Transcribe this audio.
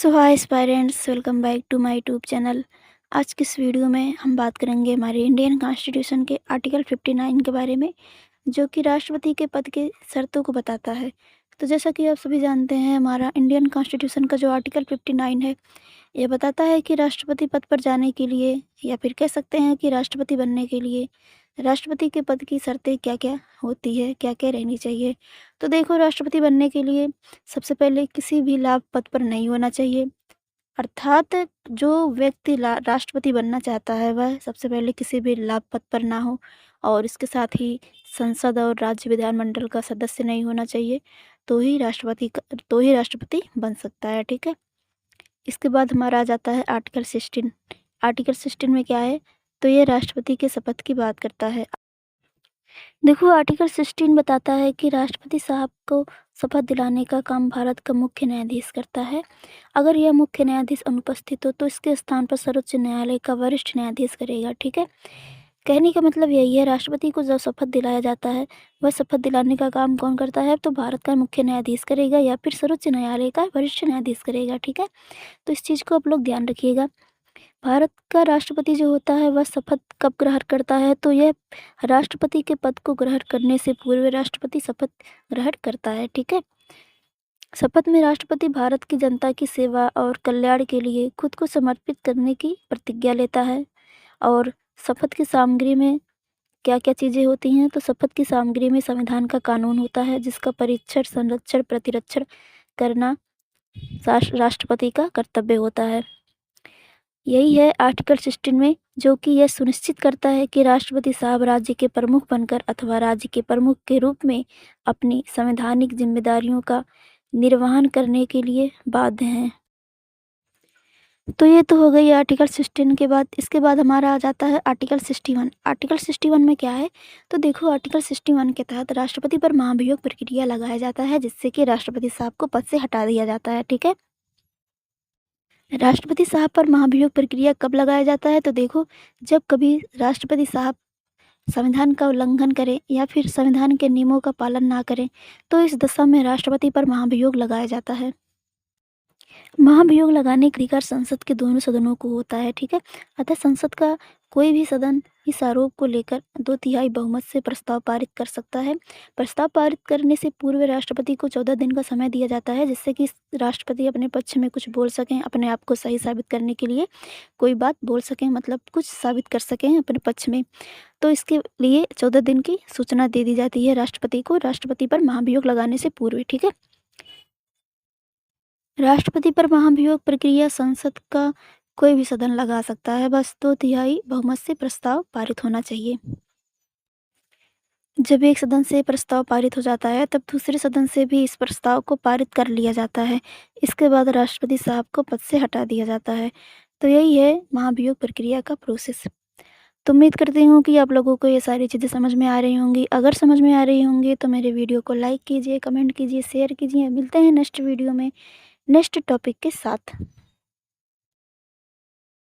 So hi aspirants, welcome back to my YouTube channel. आज की इस वीडियो में हम बात करेंगे हमारे इंडियन कॉन्स्टिट्यूशन के आर्टिकल 59 के बारे में, जो कि राष्ट्रपति के पद के शर्तों को बताता है। तो जैसा कि आप सभी जानते हैं, हमारा इंडियन कॉन्स्टिट्यूशन का जो आर्टिकल 59 है, यह बताता है कि राष्ट्रपति पद पर जाने के लिए, या फिर कह सकते हैं कि राष्ट्रपति बनने के लिए राष्ट्रपति के पद की शर्तें क्या-क्या होती है, क्या-क्या रहनी चाहिए। तो देखो, राष्ट्रपति बनने के लिए सबसे पहले किसी भी लाभ पद पर नहीं होना चाहिए। अर्थात जो व्यक्ति राष्ट्रपति बनना चाहता है, वह सबसे पहले किसी भी लाभ पद पर ना हो, और इसके साथ ही संसद और राज्य विधानमंडल का सदस्य नहीं होना चाहिए। तो ही राष्ट्रपति बन सकता है, ठीक है। इसके बाद हमारा आ जाता है आर्टिकल 16। आर्टिकल 16 में क्या है, तो ये राष्ट्रपति के शपथ की बात करता है। देखो, आर्टिकल 16 बताता है कि राष्ट्रपति साहब को शपथ दिलाने का काम भारत का मुख्य न्यायाधीश करता है। अगर यह मुख्य न्यायाधीश अनुपस्थित हो तो इसके स्थान पर सर्वोच्च न्यायालय का वरिष्ठ न्यायाधीश करेगा, ठीक है। कहने का मतलब यही है, राष्ट्रपति को जब शपथ दिलाया जाता है, वह शपथ दिलाने का काम कौन करता है, तो भारत का मुख्य न्यायाधीश करेगा या फिर सर्वोच्च न्यायालय का वरिष्ठ न्यायाधीश करेगा, ठीक है। तो इस चीज़ को आप लोग ध्यान रखिएगा। भारत का राष्ट्रपति जो होता है, वह शपथ कब ग्रहण करता है, तो यह राष्ट्रपति के पद को ग्रहण करने से पूर्व राष्ट्रपति शपथ ग्रहण करता है, ठीक है। शपथ में राष्ट्रपति भारत की जनता की सेवा और कल्याण के लिए खुद को समर्पित करने की प्रतिज्ञा लेता है। और शपथ की सामग्री में क्या क्या चीज़ें होती हैं, तो शपथ की सामग्री में संविधान का कानून होता है, जिसका परीक्षण, संरक्षण, प्रतिरक्षण करना राष्ट्रपति का कर्तव्य होता है। यही है आर्टिकल 16 में, जो कि यह सुनिश्चित करता है कि राष्ट्रपति साहब राज्य के प्रमुख बनकर अथवा राज्य के प्रमुख के रूप में अपनी संवैधानिक जिम्मेदारियों का निर्वहन करने के लिए बाध्य हैं। तो ये तो हो गई आर्टिकल 16 के बाद। इसके बाद हमारा आ जाता है आर्टिकल 61। आर्टिकल 61 में क्या है, तो देखो, आर्टिकल 61 के तहत राष्ट्रपति पर महाभियोग प्रक्रिया लगाया जाता है, जिससे कि राष्ट्रपति साहब को पद से हटा दिया जाता है, ठीक है। राष्ट्रपति साहब पर महाभियोग प्रक्रिया कब लगाया जाता है, तो देखो, जब कभी राष्ट्रपति साहब संविधान का उल्लंघन करें या फिर संविधान के नियमों का पालन ना करें, तो इस दशा में राष्ट्रपति पर महाभियोग लगाया जाता है। महाभियोग लगाने का अधिकार संसद के दोनों सदनों को होता है, ठीक है। अतः संसद का कोई भी सदन इस आरोप को लेकर 2/3 बहुमत से प्रस्ताव पारित कर सकता है। प्रस्ताव पारित करने से पूर्व राष्ट्रपति को 14 दिन का समय दिया जाता है, जिससे कि राष्ट्रपति अपने पक्ष में कुछ बोल सकें, अपने आप को सही साबित करने के लिए कोई बात बोल सकें, मतलब कुछ साबित कर सकें अपने पक्ष में। तो इसके लिए 14 दिन की सूचना दे दी जाती है राष्ट्रपति को, राष्ट्रपति पर महाभियोग लगाने से पूर्व, ठीक है। राष्ट्रपति पर महाभियोग प्रक्रिया संसद का कोई भी सदन लगा सकता है, बस 2/3 बहुमत से प्रस्ताव पारित होना चाहिए। जब एक सदन से प्रस्ताव पारित हो जाता है, तब दूसरे सदन से भी इस प्रस्ताव को पारित कर लिया जाता है। इसके बाद राष्ट्रपति साहब को पद से हटा दिया जाता है। तो यही है महाभियोग प्रक्रिया का प्रोसेस। तो उम्मीद करती हूँ कि आप लोगों को ये सारी चीज़ें समझ में आ रही होंगी। अगर समझ में आ रही होंगी तो मेरे वीडियो को लाइक कीजिए, कमेंट कीजिए, शेयर कीजिए। मिलते हैं नेक्स्ट वीडियो में नेक्स्ट टॉपिक के साथ।